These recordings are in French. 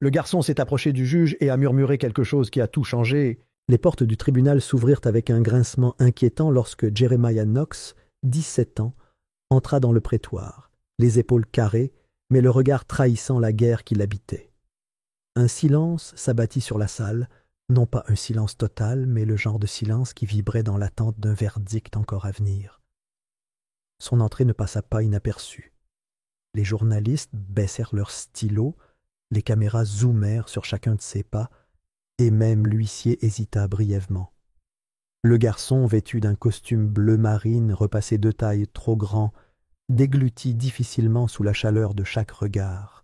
Le garçon s'est approché du juge et a murmuré quelque chose qui a tout changé. Les portes du tribunal s'ouvrirent avec un grincement inquiétant lorsque Jeremiah Knox, 17 ans, entra dans le prétoire, les épaules carrées, mais le regard trahissant la guerre qui l'habitait. Un silence s'abattit sur la salle, non pas un silence total, mais le genre de silence qui vibrait dans l'attente d'un verdict encore à venir. Son entrée ne passa pas inaperçue. Les journalistes baissèrent leurs stylos, les caméras zoomèrent sur chacun de ses pas, et même l'huissier hésita brièvement. Le garçon, vêtu d'un costume bleu marine repassé de taille trop grand, déglutit difficilement sous la chaleur de chaque regard.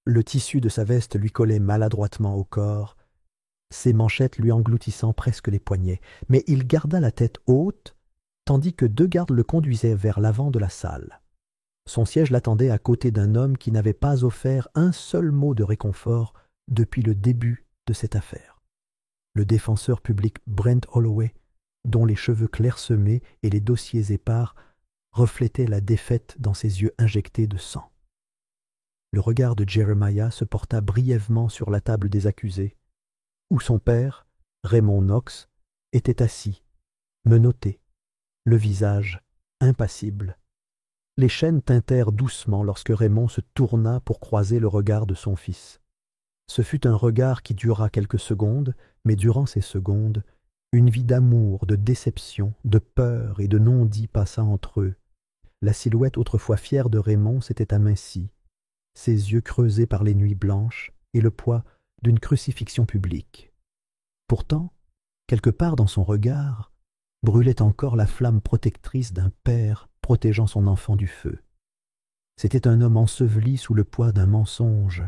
Le tissu de sa veste lui collait maladroitement au corps, ses manchettes lui engloutissant presque les poignets, mais il garda la tête haute, tandis que 2 gardes le conduisaient vers l'avant de la salle. Son siège l'attendait à côté d'un homme qui n'avait pas offert un seul mot de réconfort depuis le début de cette affaire. Le défenseur public Brent Holloway, dont les cheveux clairsemés et les dossiers épars reflétaient la défaite dans ses yeux injectés de sang. Le regard de Jeremiah se porta brièvement sur la table des accusés, où son père, Raymond Knox, était assis, menotté, le visage impassible. Les chaînes tintèrent doucement lorsque Raymond se tourna pour croiser le regard de son fils. Ce fut un regard qui dura quelques secondes, mais durant ces secondes, une vie d'amour, de déception, de peur et de non-dit passa entre eux. La silhouette autrefois fière de Raymond s'était amincie, ses yeux creusés par les nuits blanches et le poids d'une crucifixion publique. Pourtant, quelque part dans son regard, brûlait encore la flamme protectrice d'un père protégeant son enfant du feu. C'était un homme enseveli sous le poids d'un mensonge,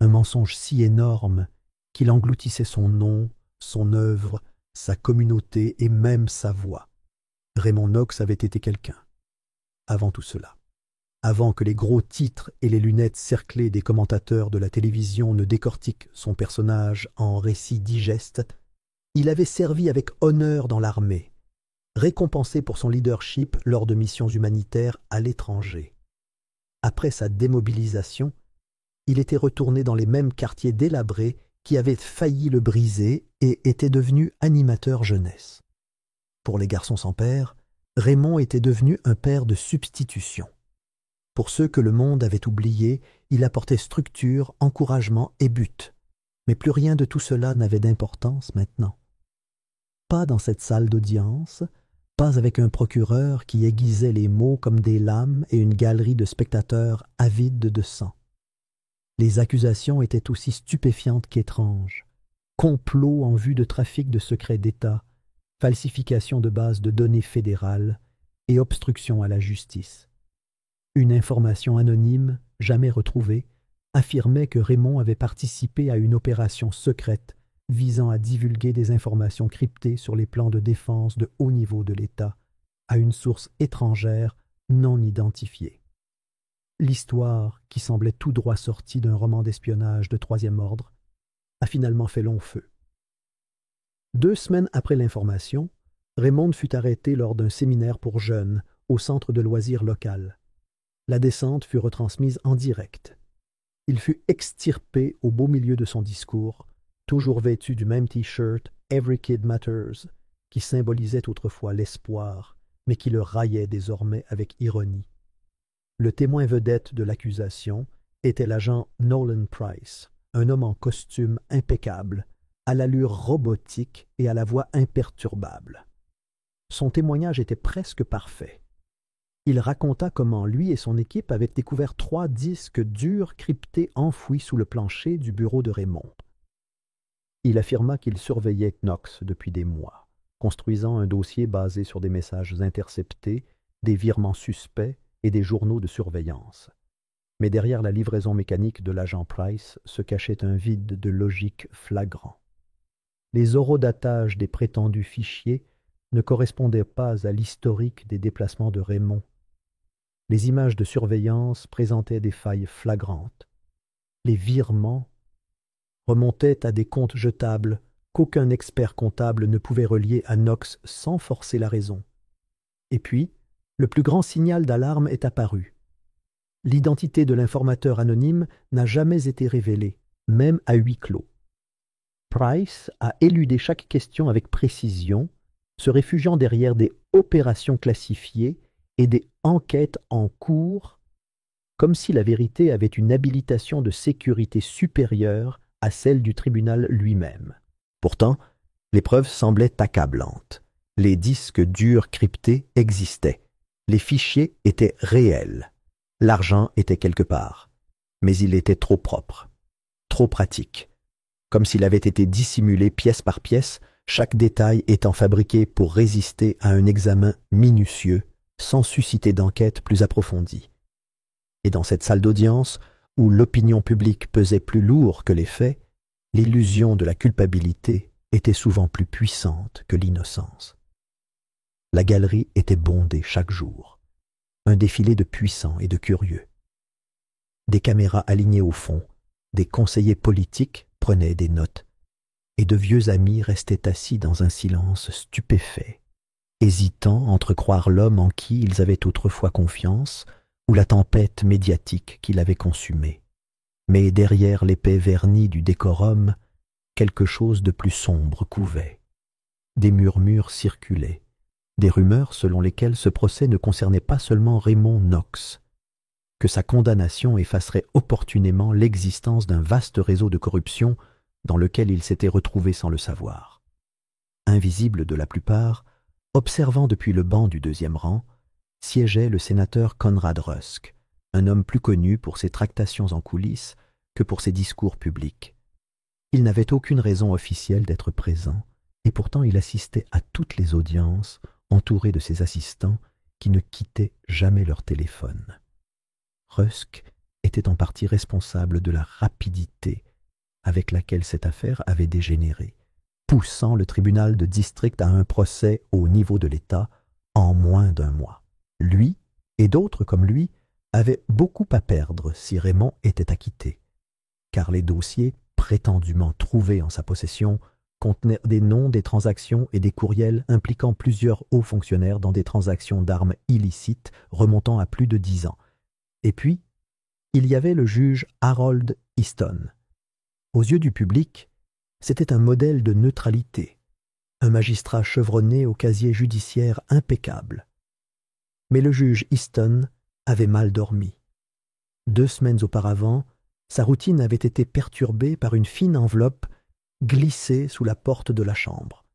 un mensonge si énorme qu'il engloutissait son nom, son œuvre, sa communauté et même sa voix. Raymond Knox avait été quelqu'un. Avant tout cela, avant que les gros titres et les lunettes cerclées des commentateurs de la télévision ne décortiquent son personnage en récit digeste, il avait servi avec honneur dans l'armée, récompensé pour son leadership lors de missions humanitaires à l'étranger. Après sa démobilisation, il était retourné dans les mêmes quartiers délabrés qui avaient failli le briser et était devenu animateur jeunesse. Pour les garçons sans père, Raymond était devenu un père de substitution. Pour ceux que le monde avait oubliés, il apportait structure, encouragement et but. Mais plus rien de tout cela n'avait d'importance maintenant. Pas dans cette salle d'audience, pas avec un procureur qui aiguisait les mots comme des lames et une galerie de spectateurs avides de sang. Les accusations étaient aussi stupéfiantes qu'étranges. Complot en vue de trafic de secrets d'État, falsification de bases de données fédérales et obstruction à la justice. Une information anonyme, jamais retrouvée, affirmait que Raymond avait participé à une opération secrète visant à divulguer des informations cryptées sur les plans de défense de haut niveau de l'État à une source étrangère non identifiée. L'histoire, qui semblait tout droit sortie d'un roman d'espionnage de troisième ordre, a finalement fait long feu. 2 semaines après l'information, Raymond fut arrêté lors d'un séminaire pour jeunes au centre de loisirs local. La descente fut retransmise en direct. Il fut extirpé au beau milieu de son discours, toujours vêtu du même t-shirt « Every Kid Matters » qui symbolisait autrefois l'espoir, mais qui le raillait désormais avec ironie. Le témoin vedette de l'accusation était l'agent Nolan Price, un homme en costume impeccable, à l'allure robotique et à la voix imperturbable. Son témoignage était presque parfait. Il raconta comment lui et son équipe avaient découvert 3 disques durs cryptés enfouis sous le plancher du bureau de Raymond. Il affirma qu'il surveillait Knox depuis des mois, construisant un dossier basé sur des messages interceptés, des virements suspects et des journaux de surveillance. Mais derrière la livraison mécanique de l'agent Price se cachait un vide de logique flagrant. Les horodatages des prétendus fichiers ne correspondaient pas à l'historique des déplacements de Raymond. Les images de surveillance présentaient des failles flagrantes. Les virements remontaient à des comptes jetables qu'aucun expert comptable ne pouvait relier à Knox sans forcer la raison. Et puis, le plus grand signal d'alarme est apparu. L'identité de l'informateur anonyme n'a jamais été révélée, même à huis clos. Price a éludé chaque question avec précision, se réfugiant derrière des opérations classifiées et des enquêtes en cours, comme si la vérité avait une habilitation de sécurité supérieure à celle du tribunal lui-même. Pourtant, les preuves semblaient accablantes. Les disques durs cryptés existaient. Les fichiers étaient réels. L'argent était quelque part. Mais il était trop propre, trop pratique. Comme s'il avait été dissimulé pièce par pièce, chaque détail étant fabriqué pour résister à un examen minutieux, sans susciter d'enquête plus approfondie. Et dans cette salle d'audience, où l'opinion publique pesait plus lourd que les faits, l'illusion de la culpabilité était souvent plus puissante que l'innocence. La galerie était bondée chaque jour, un défilé de puissants et de curieux. Des caméras alignées au fond, des conseillers politiques prenaient des notes, et de vieux amis restaient assis dans un silence stupéfait, hésitant entre croire l'homme en qui ils avaient autrefois confiance ou la tempête médiatique qui l'avait consumé. Mais derrière l'épais vernis du décorum, quelque chose de plus sombre couvait. Des murmures circulaient, des rumeurs selon lesquelles ce procès ne concernait pas seulement Raymond Knox, que sa condamnation effacerait opportunément l'existence d'un vaste réseau de corruption dans lequel il s'était retrouvé sans le savoir. Invisible de la plupart, observant depuis le banc du deuxième rang, siégeait le sénateur Conrad Rusk, un homme plus connu pour ses tractations en coulisses que pour ses discours publics. Il n'avait aucune raison officielle d'être présent, et pourtant il assistait à toutes les audiences, entouré de ses assistants qui ne quittaient jamais leur téléphone. Rusk était en partie responsable de la rapidité avec laquelle cette affaire avait dégénéré, poussant le tribunal de district à un procès au niveau de l'État en moins d'un mois. Lui, et d'autres comme lui, avaient beaucoup à perdre si Raymond était acquitté, car les dossiers prétendument trouvés en sa possession contenaient des noms, des transactions et des courriels impliquant plusieurs hauts fonctionnaires dans des transactions d'armes illicites remontant à plus de 10 ans. Et puis, il y avait le juge Harold Easton. Aux yeux du public, c'était un modèle de neutralité, un magistrat chevronné au casier judiciaire impeccable. Mais le juge Easton avait mal dormi. 2 semaines auparavant, sa routine avait été perturbée par une fine enveloppe glissée sous la porte de la chambre.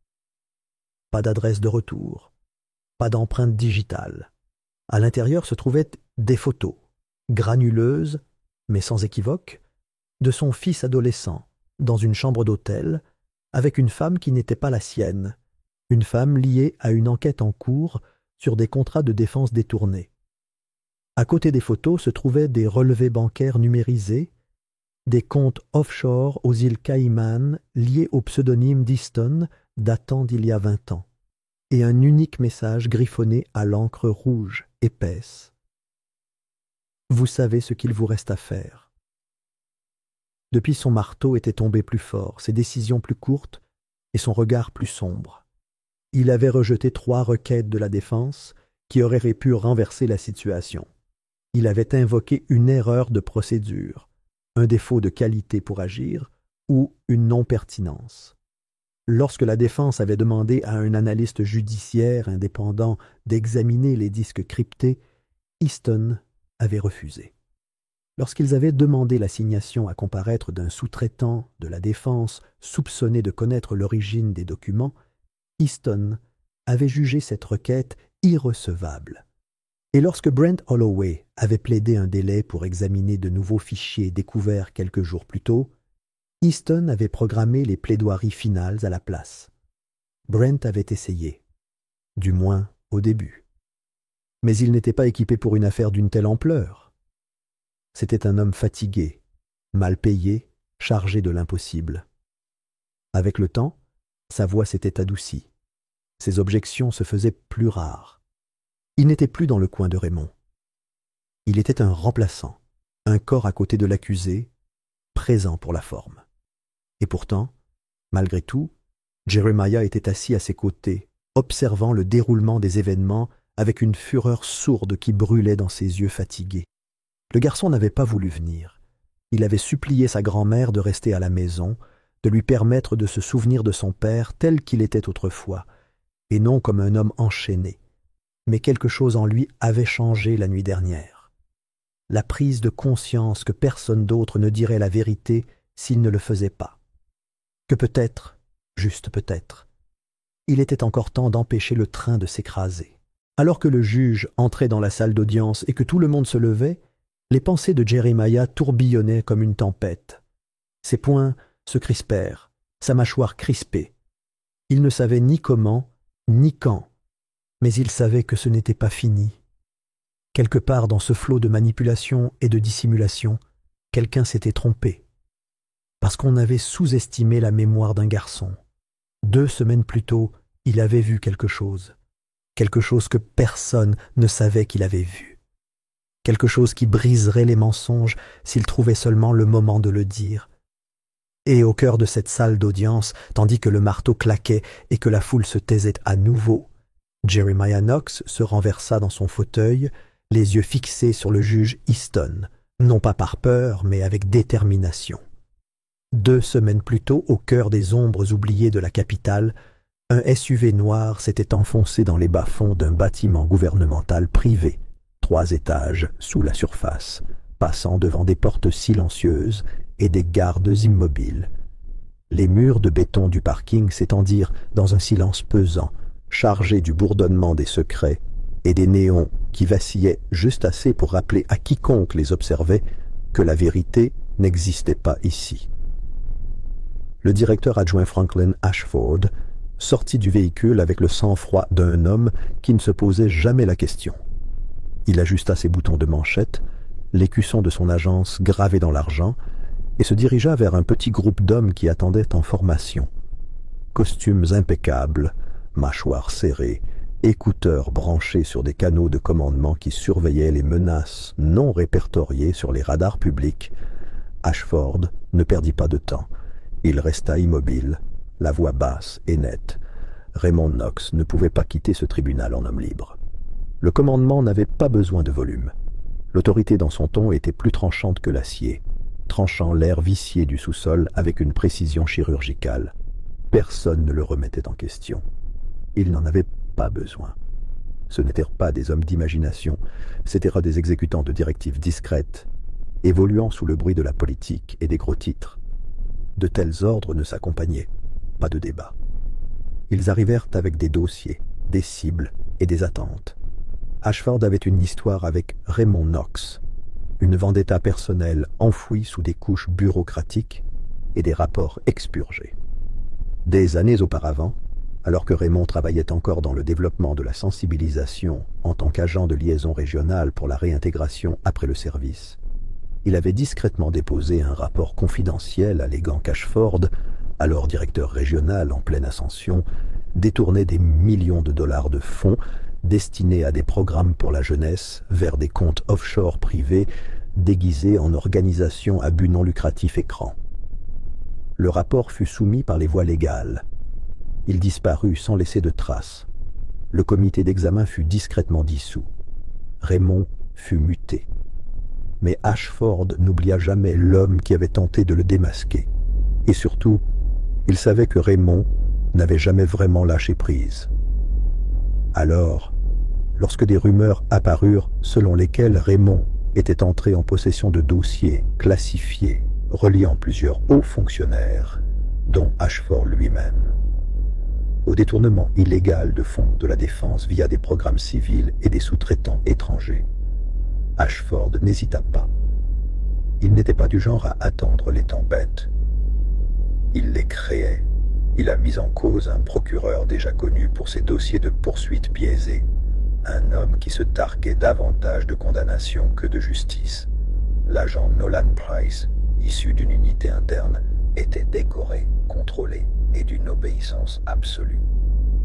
Pas d'adresse de retour, pas d'empreinte digitale. À l'intérieur se trouvaient des photos, granuleuses, mais sans équivoque, de son fils adolescent, dans une chambre d'hôtel, avec une femme qui n'était pas la sienne, une femme liée à une enquête en cours sur des contrats de défense détournés. À côté des photos se trouvaient des relevés bancaires numérisés, des comptes offshore aux îles Caïman liés au pseudonyme d'Easton datant d'il y a 20 ans, et un unique message griffonné à l'encre rouge épaisse. « Vous savez ce qu'il vous reste à faire. » Depuis, son marteau était tombé plus fort, ses décisions plus courtes et son regard plus sombre. Il avait rejeté 3 requêtes de la défense qui auraient pu renverser la situation. Il avait invoqué une erreur de procédure, un défaut de qualité pour agir ou une non-pertinence. Lorsque la défense avait demandé à un analyste judiciaire indépendant d'examiner les disques cryptés, Easton avait refusé. Lorsqu'ils avaient demandé l'assignation à comparaître d'un sous-traitant de la défense soupçonné de connaître l'origine des documents, Easton avait jugé cette requête irrecevable. Et lorsque Brent Holloway avait plaidé un délai pour examiner de nouveaux fichiers découverts quelques jours plus tôt, Easton avait programmé les plaidoiries finales à la place. Brent avait essayé, du moins au début. Mais il n'était pas équipé pour une affaire d'une telle ampleur. C'était un homme fatigué, mal payé, chargé de l'impossible. Avec le temps, sa voix s'était adoucie. Ses objections se faisaient plus rares. Il n'était plus dans le coin de Raymond. Il était un remplaçant, un corps à côté de l'accusé, présent pour la forme. Et pourtant, malgré tout, Jeremiah était assis à ses côtés, observant le déroulement des événements avec une fureur sourde qui brûlait dans ses yeux fatigués. Le garçon n'avait pas voulu venir. Il avait supplié sa grand-mère de rester à la maison, de lui permettre de se souvenir de son père tel qu'il était autrefois, et non comme un homme enchaîné. Mais quelque chose en lui avait changé la nuit dernière. La prise de conscience que personne d'autre ne dirait la vérité s'il ne le faisait pas. Que peut-être, juste peut-être, il était encore temps d'empêcher le train de s'écraser. Alors que le juge entrait dans la salle d'audience et que tout le monde se levait, les pensées de Jeremiah tourbillonnaient comme une tempête. Ses poings se crispèrent, sa mâchoire crispée. Il ne savait ni comment, ni quand, mais il savait que ce n'était pas fini. Quelque part dans ce flot de manipulation et de dissimulation, quelqu'un s'était trompé. Parce qu'on avait sous-estimé la mémoire d'un garçon. 2 semaines plus tôt, il avait vu quelque chose que personne ne savait qu'il avait vu. Quelque chose qui briserait les mensonges s'il trouvait seulement le moment de le dire. Et au cœur de cette salle d'audience, tandis que le marteau claquait et que la foule se taisait à nouveau, Jeremiah Knox se renversa dans son fauteuil, les yeux fixés sur le juge Easton, non pas par peur, mais avec détermination. 2 semaines plus tôt, au cœur des ombres oubliées de la capitale, un SUV noir s'était enfoncé dans les bas-fonds d'un bâtiment gouvernemental privé, 3 étages sous la surface, passant devant des portes silencieuses et des gardes immobiles. Les murs de béton du parking s'étendirent dans un silence pesant, chargé du bourdonnement des secrets et des néons qui vacillaient juste assez pour rappeler à quiconque les observait que la vérité n'existait pas ici. Le directeur adjoint Franklin Ashford sortit du véhicule avec le sang-froid d'un homme qui ne se posait jamais la question. Il ajusta ses boutons de manchette, l'écusson de son agence gravé dans l'argent, et se dirigea vers un petit groupe d'hommes qui attendaient en formation. Costumes impeccables, mâchoires serrées, écouteurs branchés sur des canaux de commandement qui surveillaient les menaces non répertoriées sur les radars publics, Ashford ne perdit pas de temps. Il resta immobile, la voix basse et nette. Raymond Knox ne pouvait pas quitter ce tribunal en homme libre. Le commandement n'avait pas besoin de volume. L'autorité dans son ton était plus tranchante que l'acier, tranchant l'air vicié du sous-sol avec une précision chirurgicale. Personne ne le remettait en question. Il n'en avait pas besoin. Ce n'étaient pas des hommes d'imagination, c'étaient des exécutants de directives discrètes, évoluant sous le bruit de la politique et des gros titres. De tels ordres ne s'accompagnaient pas de débat. Ils arrivèrent avec des dossiers, des cibles et des attentes. Ashford avait une histoire avec Raymond Knox, une vendetta personnelle enfouie sous des couches bureaucratiques et des rapports expurgés. Des années auparavant, alors que Raymond travaillait encore dans le développement de la sensibilisation en tant qu'agent de liaison régionale pour la réintégration après le service, il avait discrètement déposé un rapport confidentiel alléguant qu'Ashford, alors directeur régional en pleine ascension, détournait des millions de dollars de fonds destinés à des programmes pour la jeunesse vers des comptes offshore privés déguisés en organisations à but non lucratif écran. Le rapport fut soumis par les voies légales. Il disparut sans laisser de traces. Le comité d'examen fut discrètement dissous. Raymond fut muté. Mais Ashford n'oublia jamais l'homme qui avait tenté de le démasquer. Et surtout, il savait que Raymond n'avait jamais vraiment lâché prise. Alors, lorsque des rumeurs apparurent selon lesquelles Raymond était entré en possession de dossiers classifiés reliant plusieurs hauts fonctionnaires, dont Ashford lui-même, au détournement illégal de fonds de la défense via des programmes civils et des sous-traitants étrangers, Ashford n'hésita pas. Il n'était pas du genre à attendre les tempêtes. Il les créait. Il a mis en cause un procureur déjà connu pour ses dossiers de poursuites biaisées, un homme qui se targuait davantage de condamnation que de justice. L'agent Nolan Price, issu d'une unité interne, était décoré, contrôlé et d'une obéissance absolue.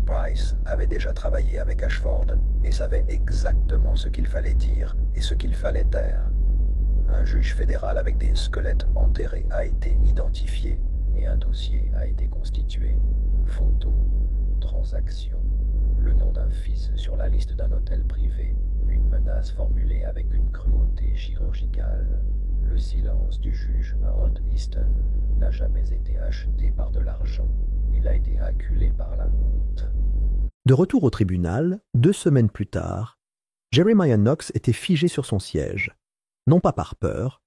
Price avait déjà travaillé avec Ashford et savait exactement ce qu'il fallait dire et ce qu'il fallait taire. Un juge fédéral avec des squelettes enterrés a été identifié et un dossier a été constitué. Photos, transactions, le nom d'un fils sur la liste d'un hôtel privé, une menace formulée avec une cruauté chirurgicale. Le silence du juge Rod Easton n'a jamais été acheté par de l'argent. Il a été acculé par la honte. De retour au tribunal, 2 semaines plus tard, Jeremiah Knox était figé sur son siège, non pas par peur,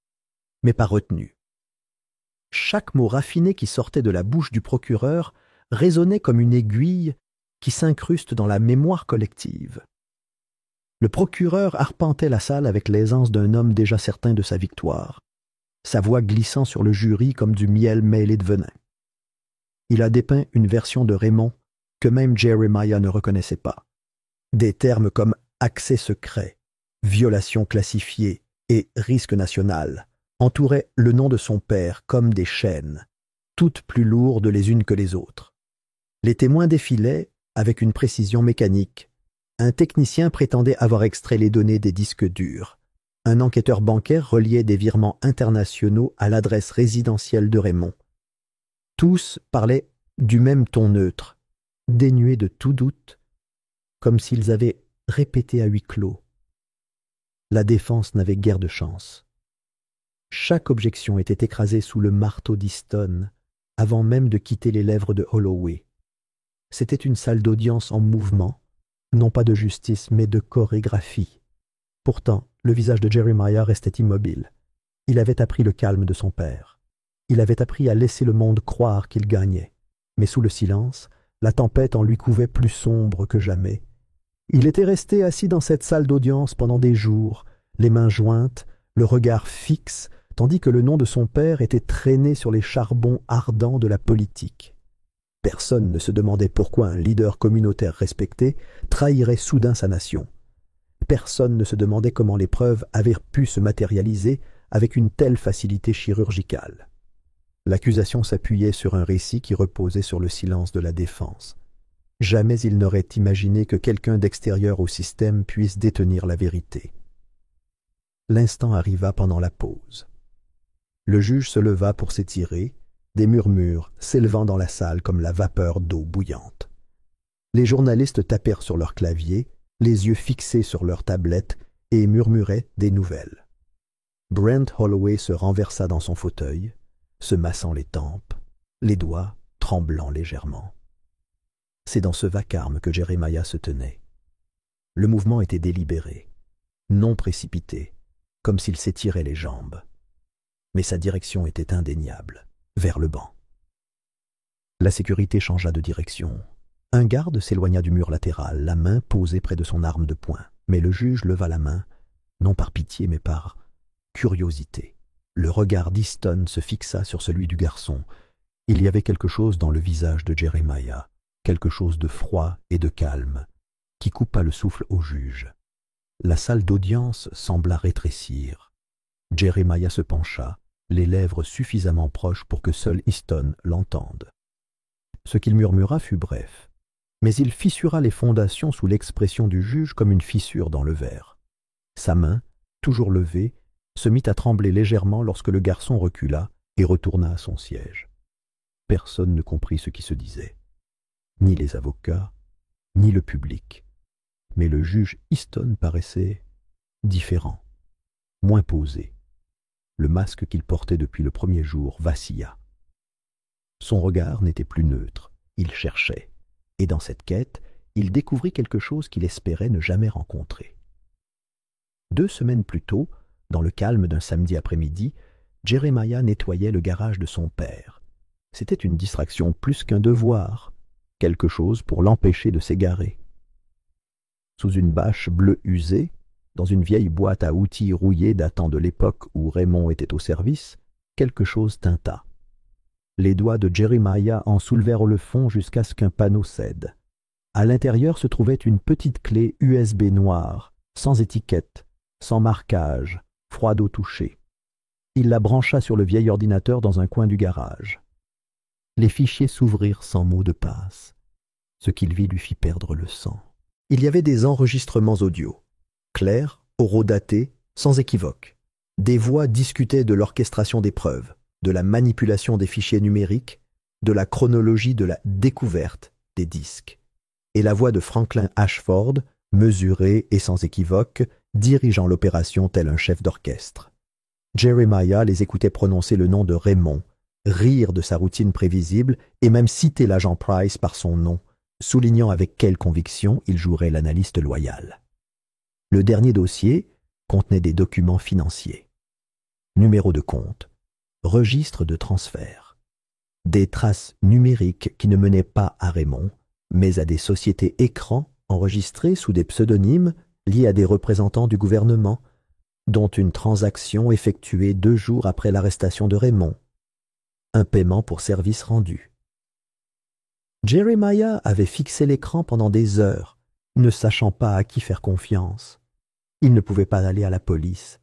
mais par retenue. Chaque mot raffiné qui sortait de la bouche du procureur résonnait comme une aiguille qui s'incruste dans la mémoire collective. Le procureur arpentait la salle avec l'aisance d'un homme déjà certain de sa victoire, sa voix glissant sur le jury comme du miel mêlé de venin. Il a dépeint une version de Raymond que même Jeremiah ne reconnaissait pas. Des termes comme accès secret, violation classifiée et risque national entouraient le nom de son père comme des chaînes, toutes plus lourdes les unes que les autres. Les témoins défilaient avec une précision mécanique. Un technicien prétendait avoir extrait les données des disques durs. Un enquêteur bancaire reliait des virements internationaux à l'adresse résidentielle de Raymond. Tous parlaient du même ton neutre, dénué de tout doute, comme s'ils avaient répété à huis clos. La défense n'avait guère de chance. Chaque objection était écrasée sous le marteau d'Easton, avant même de quitter les lèvres de Holloway. C'était une salle d'audience en mouvement, non pas de justice, mais de chorégraphie. Pourtant, le visage de Jeremiah restait immobile. Il avait appris le calme de son père. Il avait appris à laisser le monde croire qu'il gagnait. Mais sous le silence, la tempête en lui couvait plus sombre que jamais. Il était resté assis dans cette salle d'audience pendant des jours, les mains jointes, le regard fixe, tandis que le nom de son père était traîné sur les charbons ardents de la politique. Personne ne se demandait pourquoi un leader communautaire respecté trahirait soudain sa nation. Personne ne se demandait comment les preuves avaient pu se matérialiser avec une telle facilité chirurgicale. L'accusation s'appuyait sur un récit qui reposait sur le silence de la défense. Jamais il n'aurait imaginé que quelqu'un d'extérieur au système puisse détenir la vérité. L'instant arriva pendant la pause. Le juge se leva pour s'étirer, des murmures s'élevant dans la salle comme la vapeur d'eau bouillante. Les journalistes tapèrent sur leurs claviers, les yeux fixés sur leurs tablettes, et murmuraient des nouvelles. Brent Holloway se renversa dans son fauteuil, se massant les tempes, les doigts tremblant légèrement. C'est dans ce vacarme que Jeremiah se tenait. Le mouvement était délibéré, non précipité, comme s'il s'étirait les jambes. Mais sa direction était indéniable, vers le banc. La sécurité changea de direction. Un garde s'éloigna du mur latéral, la main posée près de son arme de poing. Mais le juge leva la main, non par pitié, mais par curiosité. Le regard d'Easton se fixa sur celui du garçon. Il y avait quelque chose dans le visage de Jeremiah, quelque chose de froid et de calme, qui coupa le souffle au juge. La salle d'audience sembla rétrécir. Jeremiah se pencha, les lèvres suffisamment proches pour que seul Easton l'entende. Ce qu'il murmura fut bref, mais il fissura les fondations sous l'expression du juge comme une fissure dans le verre. Sa main, toujours levée, se mit à trembler légèrement lorsque le garçon recula et retourna à son siège. Personne ne comprit ce qui se disait. Ni les avocats, ni le public. Mais le juge Easton paraissait différent, moins posé. Le masque qu'il portait depuis le premier jour vacilla. Son regard n'était plus neutre, il cherchait, et dans cette quête, il découvrit quelque chose qu'il espérait ne jamais rencontrer. 2 semaines plus tôt, dans le calme d'un samedi après-midi, Jeremiah nettoyait le garage de son père. C'était une distraction plus qu'un devoir, quelque chose pour l'empêcher de s'égarer. Sous une bâche bleue usée, dans une vieille boîte à outils rouillée datant de l'époque où Raymond était au service, quelque chose tinta. Les doigts de Jeremiah en soulevèrent le fond jusqu'à ce qu'un panneau cède. À l'intérieur se trouvait une petite clé USB noire, sans étiquette, sans marquage, froide au toucher. Il la brancha sur le vieil ordinateur dans un coin du garage. Les fichiers s'ouvrirent sans mot de passe. Ce qu'il vit lui fit perdre le sang. Il y avait des enregistrements audio, clairs, horodatés, sans équivoque. Des voix discutaient de l'orchestration des preuves, de la manipulation des fichiers numériques, de la chronologie de la découverte des disques. Et la voix de Franklin Ashford, mesurée et sans équivoque, dirigeant l'opération tel un chef d'orchestre. Jeremiah les écoutait prononcer le nom de Raymond, rire de sa routine prévisible et même citer l'agent Price par son nom, soulignant avec quelle conviction il jouerait l'analyste loyal. Le dernier dossier contenait des documents financiers. Numéro de compte, registre de transfert, des traces numériques qui ne menaient pas à Raymond, mais à des sociétés écrans enregistrées sous des pseudonymes liés à des représentants du gouvernement, dont une transaction effectuée 2 jours après l'arrestation de Raymond. Un paiement pour service rendu. Jeremiah avait fixé l'écran pendant des heures, ne sachant pas à qui faire confiance. Il ne pouvait pas aller à la police.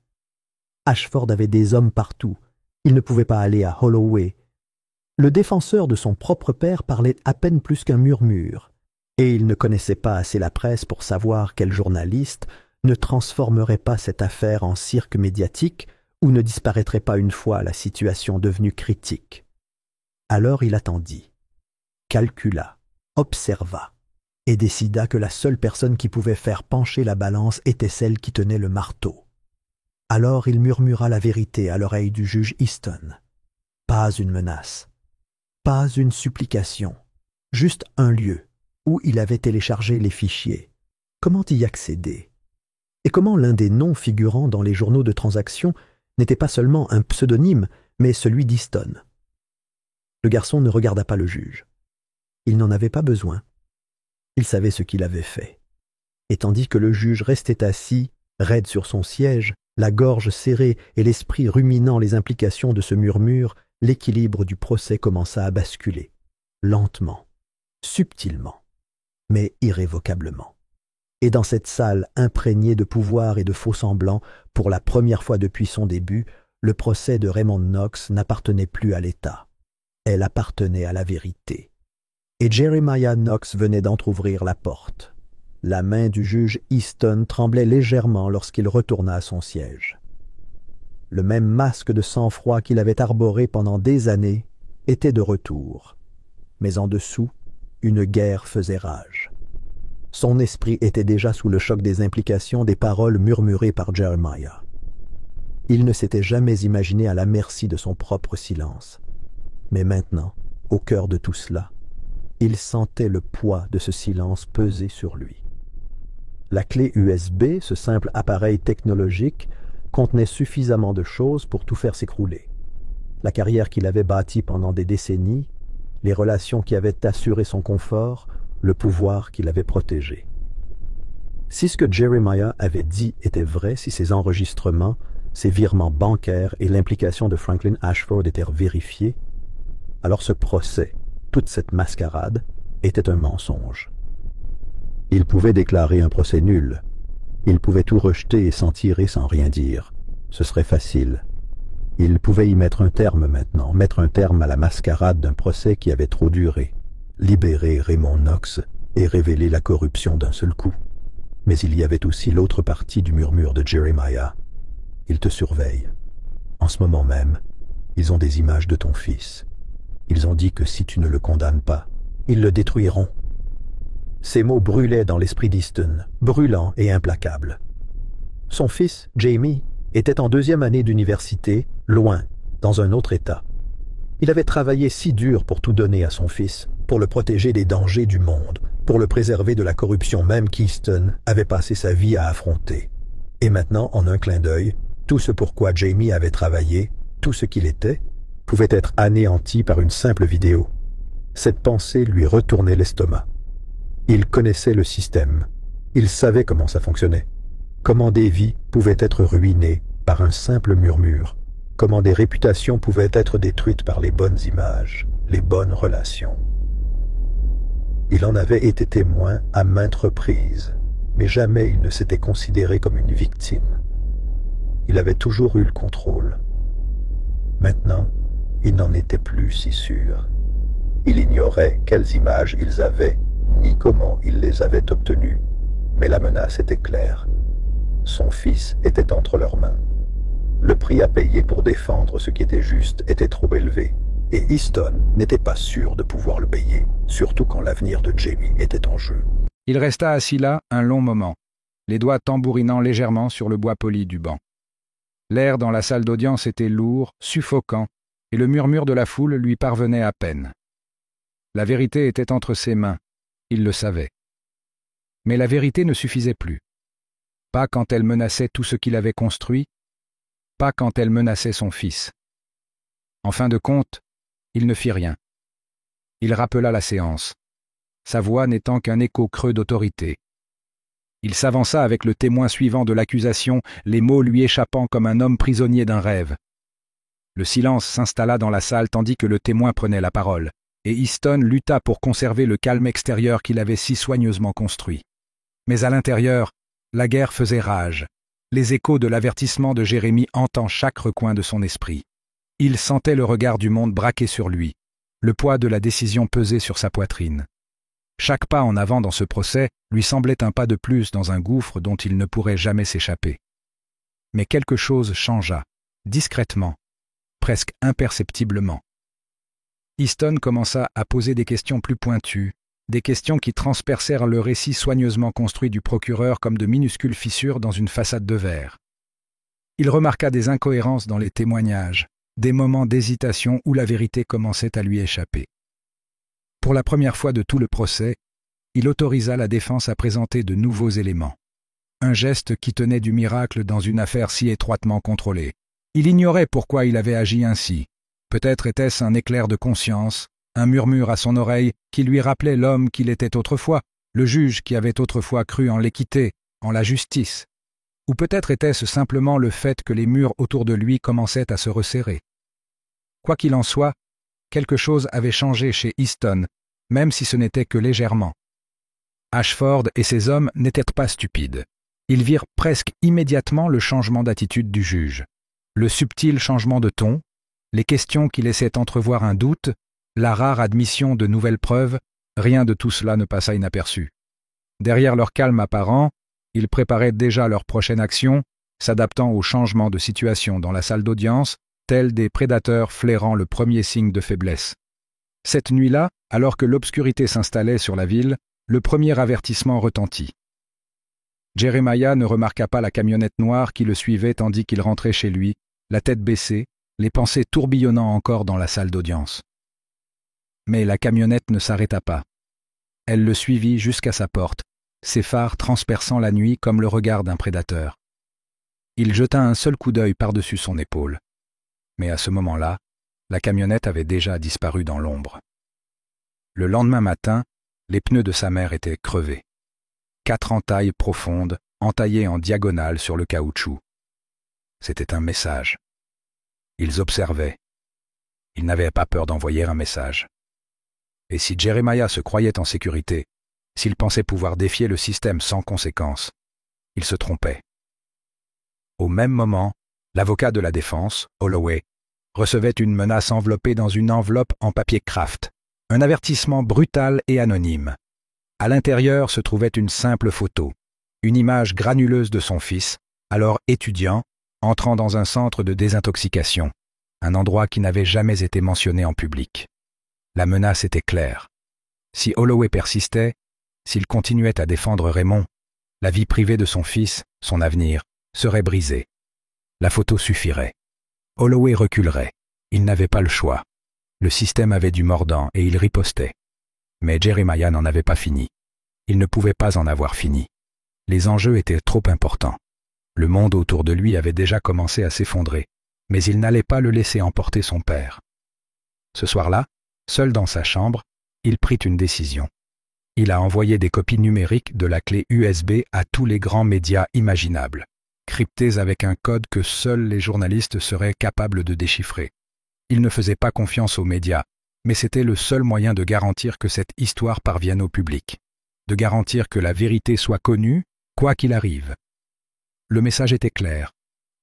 Ashford avait des hommes partout. Il ne pouvait pas aller à Holloway. Le défenseur de son propre père parlait à peine plus qu'un murmure, et il ne connaissait pas assez la presse pour savoir quel journaliste ne transformerait pas cette affaire en cirque médiatique ou ne disparaîtrait pas une fois la situation devenue critique. Alors il attendit, calcula, observa, et décida que la seule personne qui pouvait faire pencher la balance était celle qui tenait le marteau. Alors il murmura la vérité à l'oreille du juge Easton. Pas une menace, pas une supplication, juste un lieu où il avait téléchargé les fichiers. Comment y accéder? Et comment l'un des noms figurant dans les journaux de transaction n'était pas seulement un pseudonyme, mais celui d'Easton? Le garçon ne regarda pas le juge. Il n'en avait pas besoin. Il savait ce qu'il avait fait. Et tandis que le juge restait assis, raide sur son siège, la gorge serrée et l'esprit ruminant les implications de ce murmure, l'équilibre du procès commença à basculer, lentement, subtilement, mais irrévocablement. Et dans cette salle imprégnée de pouvoir et de faux-semblants, pour la première fois depuis son début, le procès de Raymond Knox n'appartenait plus à l'État. Elle appartenait à la vérité. Et Jeremiah Knox venait d'entr'ouvrir la porte. La main du juge Easton tremblait légèrement lorsqu'il retourna à son siège. Le même masque de sang-froid qu'il avait arboré pendant des années était de retour. Mais en dessous, une guerre faisait rage. Son esprit était déjà sous le choc des implications des paroles murmurées par Jeremiah. Il ne s'était jamais imaginé à la merci de son propre silence. Mais maintenant, au cœur de tout cela, il sentait le poids de ce silence peser sur lui. La clé USB, ce simple appareil technologique, contenait suffisamment de choses pour tout faire s'écrouler. La carrière qu'il avait bâtie pendant des décennies, les relations qui avaient assuré son confort, le pouvoir qu'il avait protégé. Si ce que Jeremiah avait dit était vrai, si ses enregistrements, ses virements bancaires et l'implication de Franklin Ashford étaient vérifiés, alors ce procès, toute cette mascarade, était un mensonge. Il pouvait déclarer un procès nul. Il pouvait tout rejeter et s'en tirer sans rien dire. Ce serait facile. Il pouvait y mettre un terme maintenant, mettre un terme à la mascarade d'un procès qui avait trop duré, libérer Raymond Knox et révéler la corruption d'un seul coup. Mais il y avait aussi l'autre partie du murmure de Jeremiah. Ils te surveillent. En ce moment même, ils ont des images de ton fils. Ils ont dit que si tu ne le condamnes pas, ils le détruiront. Ces mots brûlaient dans l'esprit d'Easton, brûlants et implacables. Son fils, Jamie, était en 2e année d'université, loin, dans un autre État. Il avait travaillé si dur pour tout donner à son fils, pour le protéger des dangers du monde, pour le préserver de la corruption même qu'Easton avait passé sa vie à affronter. Et maintenant, en un clin d'œil, tout ce pour quoi Jamie avait travaillé, tout ce qu'il était, pouvait être anéanti par une simple vidéo. Cette pensée lui retournait l'estomac. Il connaissait le système. Il savait comment ça fonctionnait. Comment des vies pouvaient être ruinées par un simple murmure. Comment des réputations pouvaient être détruites par les bonnes images, les bonnes relations. Il en avait été témoin à maintes reprises, mais jamais il ne s'était considéré comme une victime. Il avait toujours eu le contrôle. Maintenant, il n'en était plus si sûr. Il ignorait quelles images ils avaient, ni comment ils les avaient obtenues, mais la menace était claire. Son fils était entre leurs mains. Le prix à payer pour défendre ce qui était juste était trop élevé, et Easton n'était pas sûr de pouvoir le payer, surtout quand l'avenir de Jamie était en jeu. Il resta assis là un long moment, les doigts tambourinant légèrement sur le bois poli du banc. L'air dans la salle d'audience était lourd, suffocant, et le murmure de la foule lui parvenait à peine. La vérité était entre ses mains, il le savait. Mais la vérité ne suffisait plus. Pas quand elle menaçait tout ce qu'il avait construit, pas quand elle menaçait son fils. En fin de compte, il ne fit rien. Il rappela la séance, sa voix n'étant qu'un écho creux d'autorité. Il s'avança avec le témoin suivant de l'accusation, les mots lui échappant comme un homme prisonnier d'un rêve. Le silence s'installa dans la salle tandis que le témoin prenait la parole, et Easton lutta pour conserver le calme extérieur qu'il avait si soigneusement construit. Mais à l'intérieur, la guerre faisait rage. Les échos de l'avertissement de Jérémie hantant chaque recoin de son esprit. Il sentait le regard du monde braqué sur lui, le poids de la décision pesait sur sa poitrine. Chaque pas en avant dans ce procès lui semblait un pas de plus dans un gouffre dont il ne pourrait jamais s'échapper. Mais quelque chose changea, discrètement, presque imperceptiblement. Easton commença à poser des questions plus pointues, des questions qui transpercèrent le récit soigneusement construit du procureur comme de minuscules fissures dans une façade de verre. Il remarqua des incohérences dans les témoignages, des moments d'hésitation où la vérité commençait à lui échapper. Pour la première fois de tout le procès, il autorisa la défense à présenter de nouveaux éléments. Un geste qui tenait du miracle dans une affaire si étroitement contrôlée. Il ignorait pourquoi il avait agi ainsi. Peut-être était-ce un éclair de conscience, un murmure à son oreille qui lui rappelait l'homme qu'il était autrefois, le juge qui avait autrefois cru en l'équité, en la justice. Ou peut-être était-ce simplement le fait que les murs autour de lui commençaient à se resserrer. Quoi qu'il en soit, quelque chose avait changé chez Easton, même si ce n'était que légèrement. Ashford et ses hommes n'étaient pas stupides. Ils virent presque immédiatement le changement d'attitude du juge. Le subtil changement de ton, les questions qui laissaient entrevoir un doute, la rare admission de nouvelles preuves, rien de tout cela ne passa inaperçu. Derrière leur calme apparent, ils préparaient déjà leur prochaine action, s'adaptant au changement de situation dans la salle d'audience, tels des prédateurs flairant le premier signe de faiblesse. Cette nuit-là, alors que l'obscurité s'installait sur la ville, le premier avertissement retentit. Jeremiah ne remarqua pas la camionnette noire qui le suivait tandis qu'il rentrait chez lui, la tête baissée, les pensées tourbillonnant encore dans la salle d'audience. Mais la camionnette ne s'arrêta pas. Elle le suivit jusqu'à sa porte, ses phares transperçant la nuit comme le regard d'un prédateur. Il jeta un seul coup d'œil par-dessus son épaule. Mais à ce moment-là, la camionnette avait déjà disparu dans l'ombre. Le lendemain matin, les pneus de sa mère étaient crevés. 4 entailles profondes, entaillées en diagonale sur le caoutchouc. C'était un message. Ils observaient. Ils n'avaient pas peur d'envoyer un message. Et si Jeremiah se croyait en sécurité, s'il pensait pouvoir défier le système sans conséquence, il se trompait. Au même moment, l'avocat de la défense, Holloway, recevait une menace enveloppée dans une enveloppe en papier kraft, un avertissement brutal et anonyme. À l'intérieur se trouvait une simple photo, une image granuleuse de son fils, alors étudiant, entrant dans un centre de désintoxication, un endroit qui n'avait jamais été mentionné en public. La menace était claire. Si Holloway persistait, s'il continuait à défendre Raymond, la vie privée de son fils, son avenir, serait brisée. La photo suffirait. Holloway reculerait. Il n'avait pas le choix. Le système avait du mordant et il ripostait. Mais Jeremiah n'en avait pas fini. Il ne pouvait pas en avoir fini. Les enjeux étaient trop importants. Le monde autour de lui avait déjà commencé à s'effondrer, mais il n'allait pas le laisser emporter son père. Ce soir-là, seul dans sa chambre, il prit une décision. Il a envoyé des copies numériques de la clé USB à tous les grands médias imaginables, cryptées avec un code que seuls les journalistes seraient capables de déchiffrer. Il ne faisait pas confiance aux médias, mais c'était le seul moyen de garantir que cette histoire parvienne au public, de garantir que la vérité soit connue, quoi qu'il arrive. Le message était clair.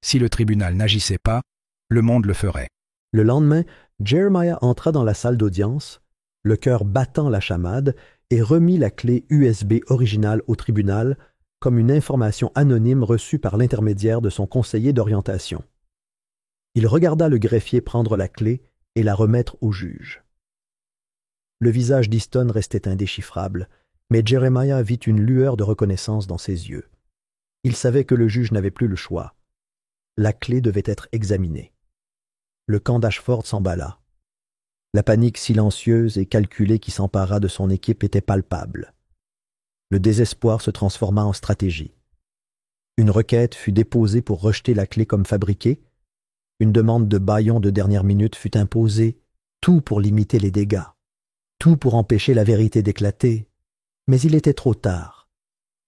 Si le tribunal n'agissait pas, le monde le ferait. Le lendemain, Jeremiah entra dans la salle d'audience, le cœur battant la chamade, et remit la clé USB originale au tribunal comme une information anonyme reçue par l'intermédiaire de son conseiller d'orientation. Il regarda le greffier prendre la clé et la remettre au juge. Le visage d'Easton restait indéchiffrable, mais Jeremiah vit une lueur de reconnaissance dans ses yeux. Il savait que le juge n'avait plus le choix. la clé devait être examinée. Le camp d'Ashford s'emballa. La panique silencieuse et calculée qui s'empara de son équipe était palpable. Le désespoir se transforma en stratégie. Une requête fut déposée pour rejeter la clé comme fabriquée. Une demande de bâillon de dernière minute fut imposée, tout pour limiter les dégâts, tout pour empêcher la vérité d'éclater. Mais il était trop tard.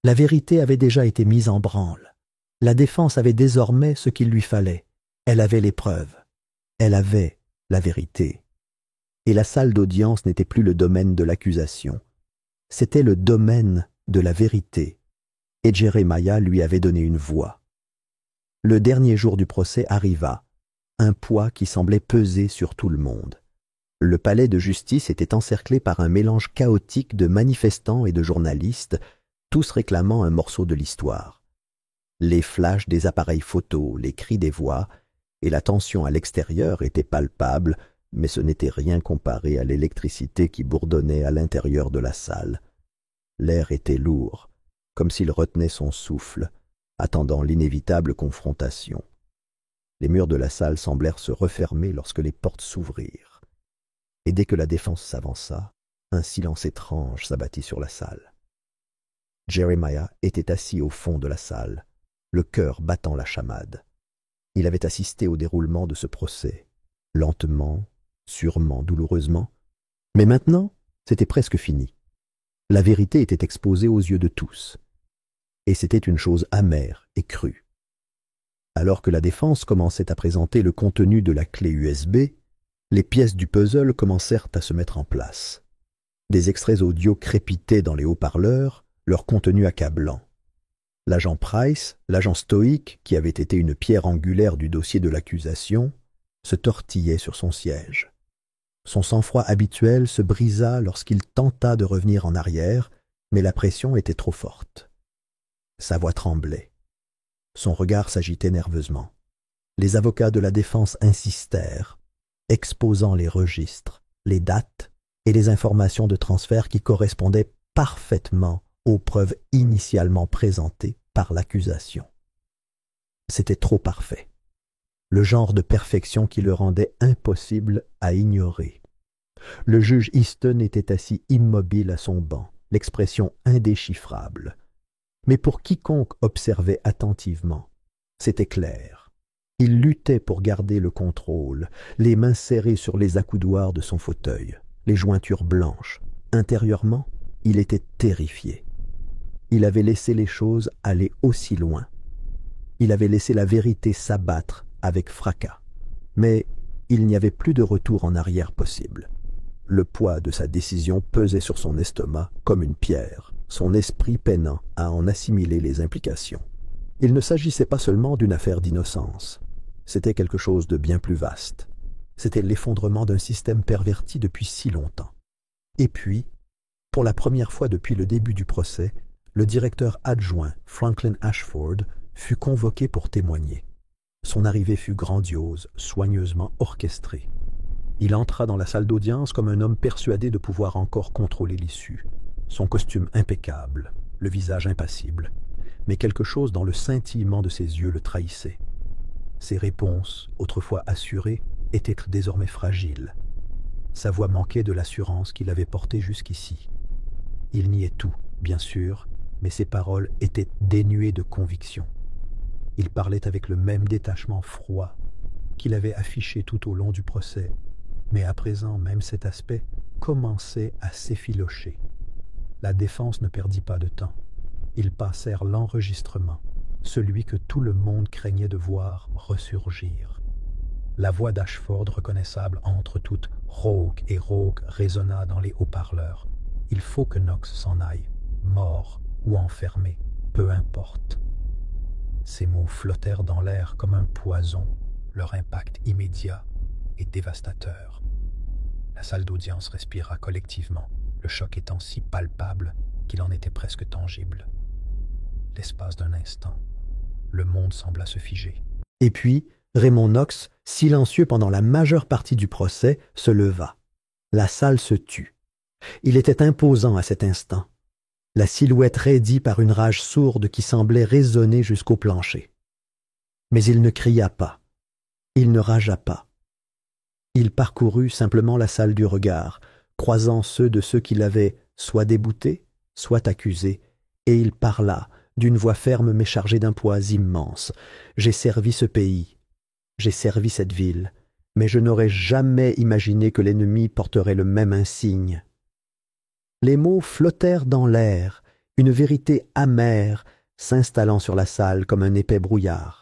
La vérité avait déjà été mise en branle. La défense avait désormais ce qu'il lui fallait. Elle avait les preuves. Elle avait la vérité. Et la salle d'audience n'était plus le domaine de l'accusation. C'était le domaine de la vérité. Et Jeremiah lui avait donné une voix. Le dernier jour du procès arriva, un poids qui semblait peser sur tout le monde. Le palais de justice était encerclé par un mélange chaotique de manifestants et de journalistes, tous réclamant un morceau de l'histoire. Les flashs des appareils photos, les cris des voix, et la tension à l'extérieur étaient palpables, mais ce n'était rien comparé à l'électricité qui bourdonnait à l'intérieur de la salle. L'air était lourd, comme s'il retenait son souffle, attendant l'inévitable confrontation. Les murs de la salle semblèrent se refermer lorsque les portes s'ouvrirent. Et dès que la défense s'avança, un silence étrange s'abattit sur la salle. Jeremiah était assis au fond de la salle, le cœur battant la chamade. Il avait assisté au déroulement de ce procès, lentement, sûrement, douloureusement. Mais maintenant, c'était presque fini. La vérité était exposée aux yeux de tous. Et c'était une chose amère et crue. Alors que la défense commençait à présenter le contenu de la clé USB, les pièces du puzzle commencèrent à se mettre en place. Des extraits audio crépitaient dans les haut-parleurs, leur contenu accablant. L'agent Price, l'agent stoïque, qui avait été une pierre angulaire du dossier de l'accusation, se tortillait sur son siège. Son sang-froid habituel se brisa lorsqu'il tenta de revenir en arrière, mais la pression était trop forte. Sa voix tremblait. Son regard s'agitait nerveusement. Les avocats de la défense insistèrent, exposant les registres, les dates et les informations de transfert qui correspondaient parfaitement aux preuves initialement présentées par l'accusation. C'était trop parfait. Le genre de perfection qui le rendait impossible à ignorer. Le juge Easton était assis immobile à son banc, l'expression indéchiffrable. Mais pour quiconque observait attentivement, c'était clair. Il luttait pour garder le contrôle, les mains serrées sur les accoudoirs de son fauteuil, les jointures blanches. Intérieurement, il était terrifié. Il avait laissé les choses aller aussi loin. Il avait laissé la vérité s'abattre avec fracas. Mais il n'y avait plus de retour en arrière possible. Le poids de sa décision pesait sur son estomac comme une pierre, son esprit peinant à en assimiler les implications. Il ne s'agissait pas seulement d'une affaire d'innocence. C'était quelque chose de bien plus vaste. C'était l'effondrement d'un système perverti depuis si longtemps. Et puis, pour la première fois depuis le début du procès, le directeur adjoint Franklin Ashford fut convoqué pour témoigner. Son arrivée fut grandiose, soigneusement orchestrée. Il entra dans la salle d'audience comme un homme persuadé de pouvoir encore contrôler l'issue. Son costume impeccable, le visage impassible, mais quelque chose dans le scintillement de ses yeux le trahissait. Ses réponses, autrefois assurées, étaient désormais fragiles. Sa voix manquait de l'assurance qu'il avait portée jusqu'ici. Il niait tout, bien sûr, mais ses paroles étaient dénuées de conviction. Il parlait avec le même détachement froid qu'il avait affiché tout au long du procès, mais à présent même cet aspect commençait à s'effilocher. La défense ne perdit pas de temps. Ils passèrent l'enregistrement, celui que tout le monde craignait de voir ressurgir. La voix d'Ashford, reconnaissable entre toutes, rauque et rauque, résonna dans les haut-parleurs. Il faut que Knox s'en aille, mort ou enfermé, peu importe. Ces mots flottèrent dans l'air comme un poison, leur impact immédiat et dévastateur. La salle d'audience respira collectivement, le choc étant si palpable qu'il en était presque tangible. L'espace d'un instant, le monde sembla se figer. Et puis, Raymond Knox, silencieux pendant la majeure partie du procès, se leva. La salle se tut. Il était imposant à cet instant, la silhouette raidie par une rage sourde qui semblait résonner jusqu'au plancher. Mais il ne cria pas, il ne ragea pas. Il parcourut simplement la salle du regard, croisant ceux de ceux qui l'avaient soit débouté, soit accusé, et il parla, d'une voix ferme mais chargée d'un poids immense. « J'ai servi ce pays, j'ai servi cette ville, mais je n'aurais jamais imaginé que l'ennemi porterait le même insigne. » Les mots flottèrent dans l'air, une vérité amère s'installant sur la salle comme un épais brouillard.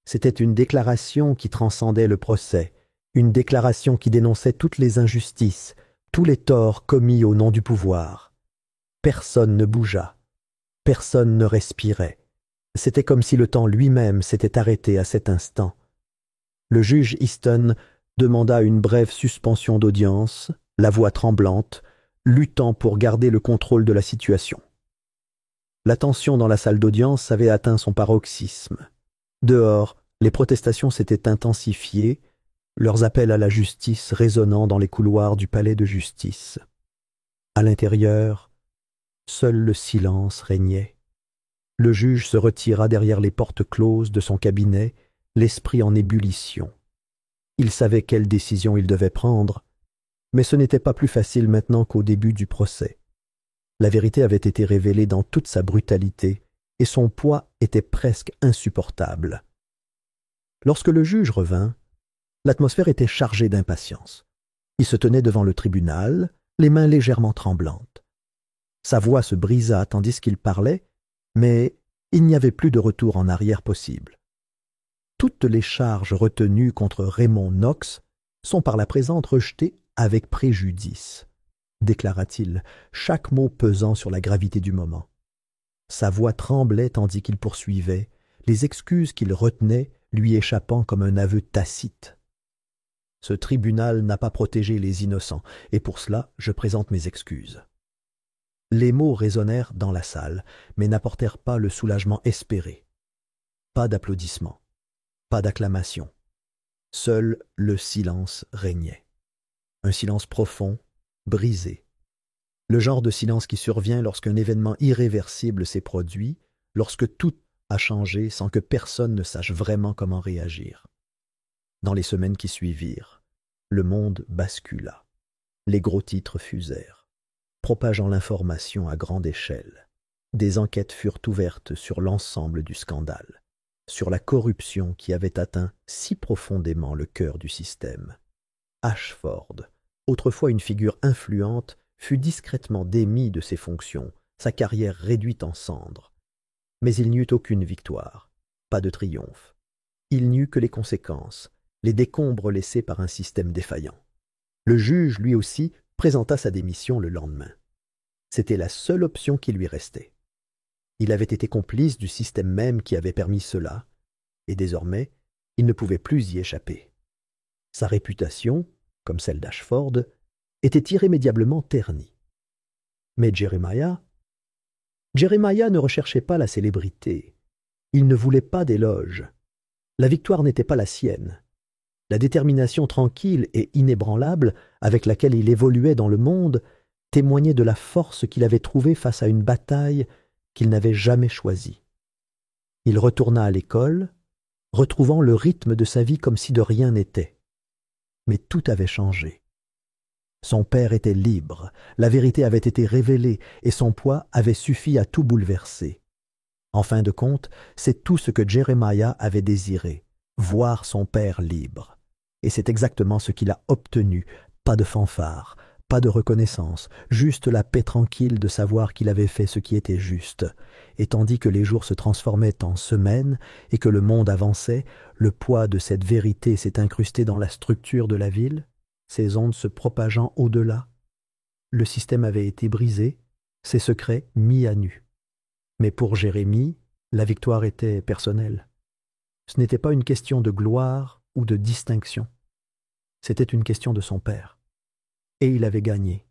C'était une déclaration qui transcendait le procès, une déclaration qui dénonçait toutes les injustices, tous les torts commis au nom du pouvoir. Personne ne bougea, personne ne respirait. C'était comme si le temps lui-même s'était arrêté à cet instant. Le juge Easton demanda une brève suspension d'audience, la voix tremblante, luttant pour garder le contrôle de la situation. La tension dans la salle d'audience avait atteint son paroxysme. Dehors, les protestations s'étaient intensifiées, leurs appels à la justice résonnant dans les couloirs du palais de justice. À l'intérieur, seul le silence régnait. Le juge se retira derrière les portes closes de son cabinet, l'esprit en ébullition. Il savait quelle décision il devait prendre, mais ce n'était pas plus facile maintenant qu'au début du procès. La vérité avait été révélée dans toute sa brutalité, et son poids était presque insupportable. Lorsque le juge revint, l'atmosphère était chargée d'impatience. Il se tenait devant le tribunal, les mains légèrement tremblantes. Sa voix se brisa tandis qu'il parlait, mais il n'y avait plus de retour en arrière possible. Toutes les charges retenues contre Raymond Knox sont par la présente rejetées avec préjudice, déclara-t-il, chaque mot pesant sur la gravité du moment. Sa voix tremblait tandis qu'il poursuivait, les excuses qu'il retenait lui échappant comme un aveu tacite. Ce tribunal n'a pas protégé les innocents, et pour cela je présente mes excuses. Les mots résonnèrent dans la salle, mais n'apportèrent pas le soulagement espéré. Pas d'applaudissements, pas d'acclamations. Seul le silence régnait. Un silence profond, brisé. Le genre de silence qui survient lorsqu'un événement irréversible s'est produit, lorsque tout a changé sans que personne ne sache vraiment comment réagir. Dans les semaines qui suivirent, le monde bascula. Les gros titres fusèrent, propageant l'information à grande échelle. Des enquêtes furent ouvertes sur l'ensemble du scandale, sur la corruption qui avait atteint si profondément le cœur du système. Ashford, autrefois une figure influente, fut discrètement démis de ses fonctions, sa carrière réduite en cendres. Mais il n'y eut aucune victoire, pas de triomphe. Il n'y eut que les conséquences, les décombres laissés par un système défaillant. Le juge, lui aussi, présenta sa démission le lendemain. C'était la seule option qui lui restait. Il avait été complice du système même qui avait permis cela, et désormais, il ne pouvait plus y échapper. Sa réputation, comme celle d'Ashford, était irrémédiablement ternie. Mais Jeremiah ne recherchait pas la célébrité. Il ne voulait pas d'éloges. La victoire n'était pas la sienne. La détermination tranquille et inébranlable avec laquelle il évoluait dans le monde témoignait de la force qu'il avait trouvée face à une bataille qu'il n'avait jamais choisie. Il retourna à l'école, retrouvant le rythme de sa vie comme si de rien n'était. Mais tout avait changé. Son père était libre, la vérité avait été révélée et son poids avait suffi à tout bouleverser. En fin de compte, c'est tout ce que Jeremiah avait désiré, voir son père libre. Et c'est exactement ce qu'il a obtenu, pas de fanfare, pas de reconnaissance, juste la paix tranquille de savoir qu'il avait fait ce qui était juste. Et tandis que les jours se transformaient en semaines et que le monde avançait, le poids de cette vérité s'est incrusté dans la structure de la ville, ses ondes se propageant au-delà. Le système avait été brisé, ses secrets mis à nu. Mais pour Jérémie, la victoire était personnelle. Ce n'était pas une question de gloire ou de distinction. C'était une question de son père. Et il avait gagné.